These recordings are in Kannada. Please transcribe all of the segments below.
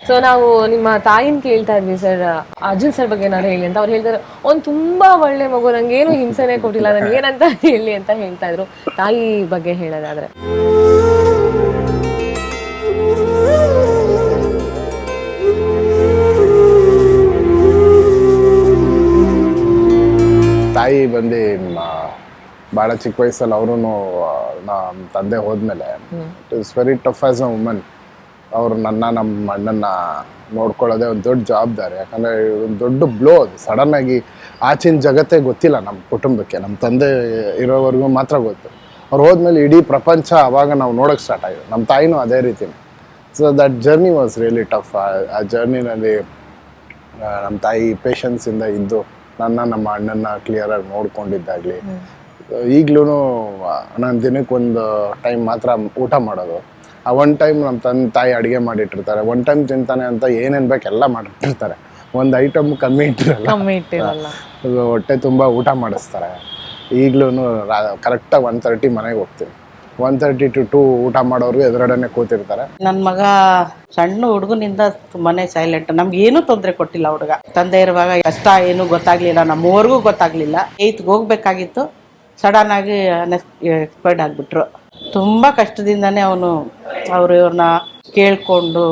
ಸೊ ನಾವು ನಿಮ್ಮ ತಾಯಿನ ಕೇಳ್ತಾ ಇದ್ವಿ ಸರ್, ಅರ್ಜುನ್ ಸರ್ ಬಗ್ಗೆ ಏನಾದ್ರು ಹೇಳಿ ಅಂತ. ಅವ್ರು ಹೇಳ್ತಾರೆ ಅವ್ನು ತುಂಬಾ ಒಳ್ಳೆ ಮಗು, ನಂಗೆ ಏನು ಹಿಂಸೆನೆ ಕೊಟ್ಟಿಲ್ಲ, ನನ್ಗೆ ಏನಂತ ಹೇಳಿ ಅಂತ ಹೇಳ್ತಾ ಇದ್ರು. ತಾಯಿ ಬಗ್ಗೆ ಹೇಳೋದಾದ್ರೆ ತಾಯಿ ಬಂದು ಭಾಳ ಚಿಕ್ಕ ವಯಸ್ಸಲ್ಲಿ ಅವರು ನಮ್ಮ ತಂದೆ ಹೋದ್ಮೇಲೆ it is very tough as a woman. ಅವರು ನಮ್ಮ ಅಣ್ಣನ್ನ ನೋಡ್ಕೊಳ್ಳೋದೇ ಒಂದು ದೊಡ್ಡ ಜವಾಬ್ದಾರಿ. ಯಾಕಂದರೆ ಒಂದು ದೊಡ್ಡ ಬ್ಲೋ ಅದು. ಸಡನ್ನಾಗಿ ಆಚಿನ ಜಗತ್ತೇ ಗೊತ್ತಿಲ್ಲ ನಮ್ಮ ಕುಟುಂಬಕ್ಕೆ. ನಮ್ಮ ತಂದೆ ಇರೋವರೆಗೂ ಮಾತ್ರ ಗೊತ್ತು. ಅವ್ರು ಹೋದ್ಮೇಲೆ ಇಡೀ ಪ್ರಪಂಚ ಆವಾಗ ನಾವು ನೋಡೋಕ್ಕೆ ಸ್ಟಾರ್ಟ್ ಆಗಿದೆ. ನಮ್ಮ ತಾಯಿನೂ ಅದೇ ರೀತಿಯೇ. So that journey was really tough. ಆ ಜರ್ನಿನಲ್ಲಿ ನಮ್ಮ ತಾಯಿ ಪೇಷನ್ಸಿಂದ ಇದ್ದು ನಮ್ಮ ಅಣ್ಣನ ಕ್ಲಿಯರಾಗಿ ನೋಡ್ಕೊಂಡಿದ್ದಾಗಲಿ, ಈಗಲೂ ನನ್ನ ದಿನಕ್ಕೊಂದು ಟೈಮ್ ಮಾತ್ರ ಊಟ ಮಾಡೋದು. ಆ ಒನ್ ಟೈಮ್ ನಮ್ಮ ತಾಯಿ ಅಡುಗೆ ಮಾಡಿಟ್ಟಿರ್ತಾರೆ. ಒನ್ ಟೈಮ್ ತಿಂತಾನೆ ಅಂತ ಏನೇನು ಬೇಕು ಎಲ್ಲ ಮಾಡಿಟ್ಟಿರ್ತಾರೆ. ಒಂದು ಐಟಮ್ ಕಮ್ಮಿ ಇಟ್ಟಿರಲ್ಲ. ಹೊಟ್ಟೆ ತುಂಬ ಊಟ ಮಾಡಿಸ್ತಾರೆ. ಈಗಲೂ ಕರೆಕ್ಟಾಗಿ 1:30 ಮನೆಗೆ ಹೋಗ್ತೀನಿ. 1:30 to 2 ಊಟ ಮಾಡೋರು ಎದುರುಗಡೆನೆ ಕೂತಿರ್ತಾರೆ. ನನ್ನ ಮಗ ಸಣ್ಣ ಹುಡುಗನಿಂದ ತುಂಬಾನೇ ಸೈಲೆಂಟ್. ನಮ್ಗೆ ಏನೂ ತೊಂದರೆ ಕೊಟ್ಟಿಲ್ಲ ಹುಡುಗ. ತಂದೆ ಇರುವಾಗ ಕಷ್ಟ ಏನು ಗೊತ್ತಾಗ್ಲಿಲ್ಲ, ನಮ್ಮವರೆಗೂ ಗೊತ್ತಾಗ್ಲಿಲ್ಲ. 8th ಹೋಗ್ಬೇಕಾಗಿತ್ತು, ಸಡನ್ ಆಗಿ ಎಕ್ಸ್ಪೈರ್ಡ್ ಆಗಿಬಿಟ್ರು. ತುಂಬಾ ಕಷ್ಟದಿಂದಾನೇ ಅವರು ಇವ್ರನ್ನ ಕೇಳ್ಕೊಂಡು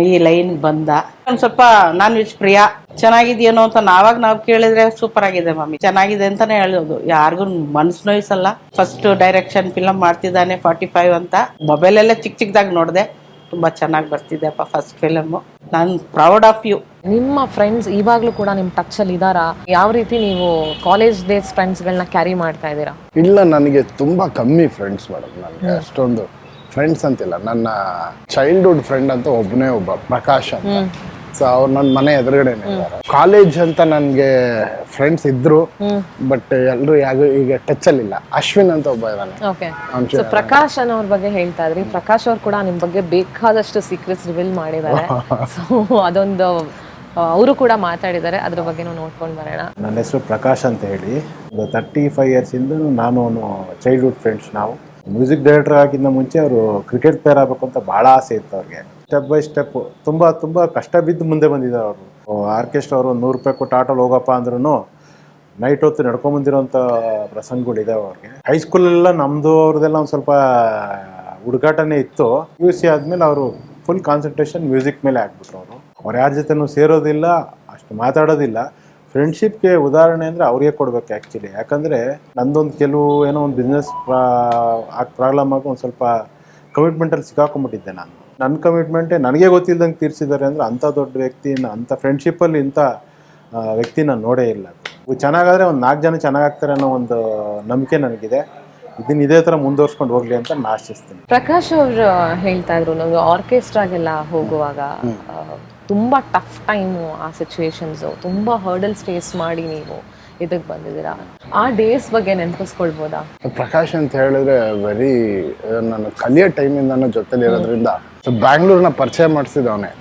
ಈ ಲೈನ್ ಬಂದ. ಒಂದು ಸ್ವಲ್ಪ ನಾನ್ ವೆಜ್ ಪ್ರಿಯ. ಚೆನ್ನಾಗಿದೆಯೇನೋ ಅಂತ ನಾವು ಕೇಳಿದ್ರೆ ಸೂಪರ್ ಆಗಿದೆ ಮಮ್ಮಿ, ಚೆನ್ನಾಗಿದೆ ಅಂತಾನೆ ಹೇಳೋದು. ಯಾರಿಗೂ ಮನ್ಸು ನೋಯಿಸಲ್ಲ. ಫಸ್ಟ್ ಡೈರೆಕ್ಷನ್ ಫಿಲಮ್ ಮಾಡ್ತಿದ್ದಾನೆ 45 ಅಂತ. ಮೊಬೈಲೆಲ್ಲ ಚಿಕ್ಕದಾಗಿ ನೋಡಿದೆ. ತುಂಬಾ ಚೆನ್ನಾಗಿ ಬರ್ತಿದ್ದೆಪ್ಪ ಫಸ್ಟ್ ಫಿಲಮ್. ನಾನು ಪ್ರೌಡ್ ಆಫ್ ಯು. ನಿಮ್ಮ ಫ್ರೆಂಡ್ಸ್ ಇವಾಗಲೂ ಕೂಡ ನಿಮ್ಮ ಟಚ್ ಅಲ್ಲಿ ಇದ್ದಾರಾ? ಯಾವ ರೀತಿ ನೀವು ಕಾಲೇಜ್ ಡೇಸ್ ಫ್ರೆಂಡ್ಸ್ಗಳನ್ನ ಕ್ಯಾರಿ ಮಾಡ್ತಾ ಇದ್ದೀರಾ? ಇಲ್ಲ, ನನಗೆ ತುಂಬ ಕಮ್ಮಿ ಫ್ರೆಂಡ್ಸ್ ಮೇಡಮ್. ನನಗೆ ಅಷ್ಟೊಂದು ಫ್ರೆಂಡ್ಸ್ ಅಂತಿಲ್ಲ. ನನ್ನ ಚೈಲ್ಡ್ಹುಡ್ ಫ್ರೆಂಡ್ ಅಂತ ಒಬ್ಬ ಪ್ರಕಾಶ್ ಅಂತ. ಸೊ ಅವ್ರು ನನ್ನ ಮನೆ ಎದುರುಗಡೆನೇ ಇದ್ದಾರೆ. ಕಾಲೇಜ್ ಅಂತ ನನಗೆ ಫ್ರೆಂಡ್ಸ್ ಇದ್ರು, ಬಟ್ ಎಲ್ಲರೂ ಈಗ ಟಚ್ ಅಲ್ಲಿ ಇಲ್ಲ. ಅಶ್ವಿನ್ ಅಂತ ಒಬ್ಬ ಇದ್ದಾನೆ. ಸೊ ಪ್ರಕಾಶ್ ಅನ್ನೋರ ಬಗ್ಗೆ ಹೇಳ್ತಾ ಇದ್ರಿ. ಪ್ರಕಾಶ್ ಅವ್ರು ಕೂಡ ನಿಮ್ ಬಗ್ಗೆ ಬೇಕಾದಷ್ಟು ಸೀಕ್ರೆಟ್ಸ್ ರಿವೀಲ್ ಮಾಡಿದ್ದಾರೆ. ಸೊ ಅದೊಂದು ಅವರು ಕೂಡ ಮಾತಾಡಿದ್ದಾರೆ, ಅದ್ರ ಬಗ್ಗೆ ನಾವು ನೋಡ್ಕೊಂಡು ಬರೋಣ. ನನ್ನ ಹೆಸರು ಪ್ರಕಾಶ್ ಅಂತ ಹೇಳಿ. 35 years ಇಂದ ನಾನು ಚೈಲ್ಡ್ಹುಡ್ ಫ್ರೆಂಡ್ಸ್. ನಾವು ಮ್ಯೂಸಿಕ್ ಡೈರೆಕ್ಟರ್ ಆಗಿಂದ ಮುಂಚೆ ಅವರು ಕ್ರಿಕೆಟ್ ಪ್ಲೇಯರ್ ಆಗಬೇಕು ಅಂತ ಭಾಳ ಆಸೆ ಇತ್ತು ಅವ್ರಿಗೆ. ಸ್ಟೆಪ್ ಬೈ ಸ್ಟೆಪ್ ತುಂಬ ಕಷ್ಟ ಬಿದ್ದು ಮುಂದೆ ಬಂದಿದ್ದಾರೆ ಅವರು. ಆರ್ಕೆಸ್ಟ್ರಾ ಅವರು 100 ರೂಪಾಯಿ ಕೊಟ್ಟು ಆಟೋಲ್ಲಿ ಹೋಗಪ್ಪ ಅಂದ್ರೂ ನೈಟ್ ಹೊತ್ತು ನಡ್ಕೊಂಬಂದಿರೋಂಥ ಪ್ರಸಂಗಗಳಿದ್ದಾವೆ ಅವ್ರಿಗೆ. ಹೈಸ್ಕೂಲೆಲ್ಲ ನಮ್ಮದು ಅವ್ರದ್ದೆಲ್ಲ ಒಂದು ಸ್ವಲ್ಪ ಹುಡುಗಾಟನೇ ಇತ್ತು. UC ಆದಮೇಲೆ ಅವರು ಫುಲ್ ಕಾನ್ಸಂಟ್ರೇಷನ್ ಮ್ಯೂಸಿಕ್ ಮೇಲೆ ಹಾಕ್ಬಿಟ್ರು. ಅವ್ರು ಯಾರ ಜೊತೆನೂ ಸೇರೋದಿಲ್ಲ, ಅಷ್ಟು ಮಾತಾಡೋದಿಲ್ಲ. ಫ್ರೆಂಡ್ಶಿಪ್ಗೆ ಉದಾಹರಣೆ ಅಂದರೆ ಅವ್ರಿಗೆ ಕೊಡಬೇಕು ಆ್ಯಕ್ಚುಲಿ. ಯಾಕಂದರೆ ನಂದೊಂದು ಕೆಲವು ಏನೋ ಒಂದು ಬಿಸ್ನೆಸ್ ಪ್ರಾಬ್ಲಮ್ ಆಗಿ ಒಂದು ಸ್ವಲ್ಪ ಕಮಿಟ್ಮೆಂಟಲ್ಲಿ ಸಿಕ್ಕಾಕೊಂಡ್ಬಿಟ್ಟಿದ್ದೆ ನಾನು. ನನ್ನ ಕಮಿಟ್ಮೆಂಟೇ ನನಗೆ ಗೊತ್ತಿಲ್ಲದಂಗೆ ತೀರಿಸಿದ್ದಾರೆ ಅಂದರೆ ಅಂಥ ದೊಡ್ಡ ವ್ಯಕ್ತಿನ, ಅಂಥ ಫ್ರೆಂಡ್ಶಿಪ್ಪಲ್ಲಿ ಇಂಥ ವ್ಯಕ್ತಿ ನಾನು ನೋಡೇ ಇಲ್ಲ. ಚೆನ್ನಾಗಾದರೆ ಒಂದು 4 ಜನ ಚೆನ್ನಾಗಾಗ್ತಾರೆ ಅನ್ನೋ ಒಂದು ನಂಬಿಕೆ ನನಗಿದೆ. ಇದೇ ಥರ ಮುಂದುವರ್ಸ್ಕೊಂಡು ಹೋಗ್ಲಿ ಅಂತ ನಾನು ಆಶಿಸ್ತೀನಿ. ಪ್ರಕಾಶ್ ಅವರು ಹೇಳ್ತಾ ಇದ್ರು, ನಮಗೆ ಆರ್ಕೆಸ್ಟ್ರಾಗೆಲ್ಲ ಹೋಗುವಾಗ ತುಂಬ ಟಫ್ ಟೈಮು, ಆ ಸಿಚುವೇಶನ್ಸು, ತುಂಬ ಹರ್ಡಲ್ಸ್ ಫೇಸ್ ಮಾಡಿ ನೀವು ಇದಕ್ಕೆ ಬಂದಿದ್ದೀರಾ. ಆ ಡೇಸ್ ಬಗ್ಗೆ ನೆನಪಿಸ್ಕೊಳ್ಬೋದಾ? ಪ್ರಕಾಶ್ ಅಂತ ಹೇಳಿದ್ರೆ ವೆರಿ, ನಾನು ಕಲಿಯೋ ಟೈಮಿಂದ ಜೊತೆಲಿ ಇರೋದ್ರಿಂದ ಬ್ಯಾಂಗ್ಳೂರ್ನ ಪರಿಚಯ ಮಾಡಿಸಿದವನೇ.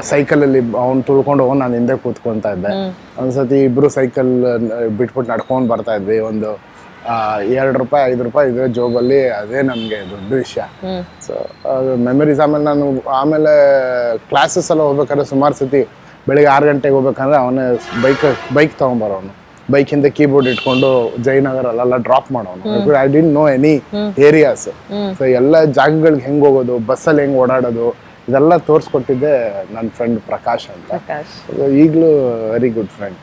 ಸೈಕಲಲ್ಲಿ ಅವ್ನು ತುಳ್ಕೊಂಡು ನಾನು ಹಿಂದೆ ಕೂತ್ಕೊತಾ ಇದ್ದೆ. ಒಂದ್ಸತಿ ಇಬ್ರು ಸೈಕಲ್ ಬಿಟ್ಬಿಟ್ಟು ನಡ್ಕೊಂಡು ಬರ್ತಾ ಇದ್ವಿ. ಒಂದು 2 ರೂಪಾಯಿ 5 ರೂಪಾಯಿ ಇದ್ರೆ ಜೋಬಲ್ಲಿ, ಅದೇ ನನಗೆ ದೊಡ್ಡ ವಿಷಯ. ಸೊ ಅದು ಮೆಮರೀಸ್. ಆಮೇಲೆ ಕ್ಲಾಸಸ್ ಎಲ್ಲ ಹೋಗ್ಬೇಕಾದ್ರೆ ಸುಮಾರು ಸತಿ ಬೆಳಿಗ್ಗೆ 6 ಗಂಟೆಗೆ ಹೋಗ್ಬೇಕಂದ್ರೆ ಅವನೇ ಬೈಕ್ ತೊಗೊಂಬರೋನು. ಬೈಕಿಂದ ಕೀಬೋರ್ಡ್ ಇಟ್ಕೊಂಡು ಜಯನಗರ ಅಲ್ಲೆಲ್ಲ ಡ್ರಾಪ್ ಮಾಡೋನು. I didn't know any areas. So ಎಲ್ಲ ಜಾಗಗಳಿಗೆ ಹೆಂಗೆ ಹೋಗೋದು, ಬಸ್ಸಲ್ಲಿ ಹೆಂಗೆ ಓಡಾಡೋದು, ಇದೆಲ್ಲ ತೋರಿಸ್ಕೊಟ್ಟಿದ್ದೆ ನನ್ನ ಫ್ರೆಂಡ್ ಪ್ರಕಾಶ್ ಅಂತ. ಈಗಲೂ ವೆರಿ ಗುಡ್ ಫ್ರೆಂಡ್.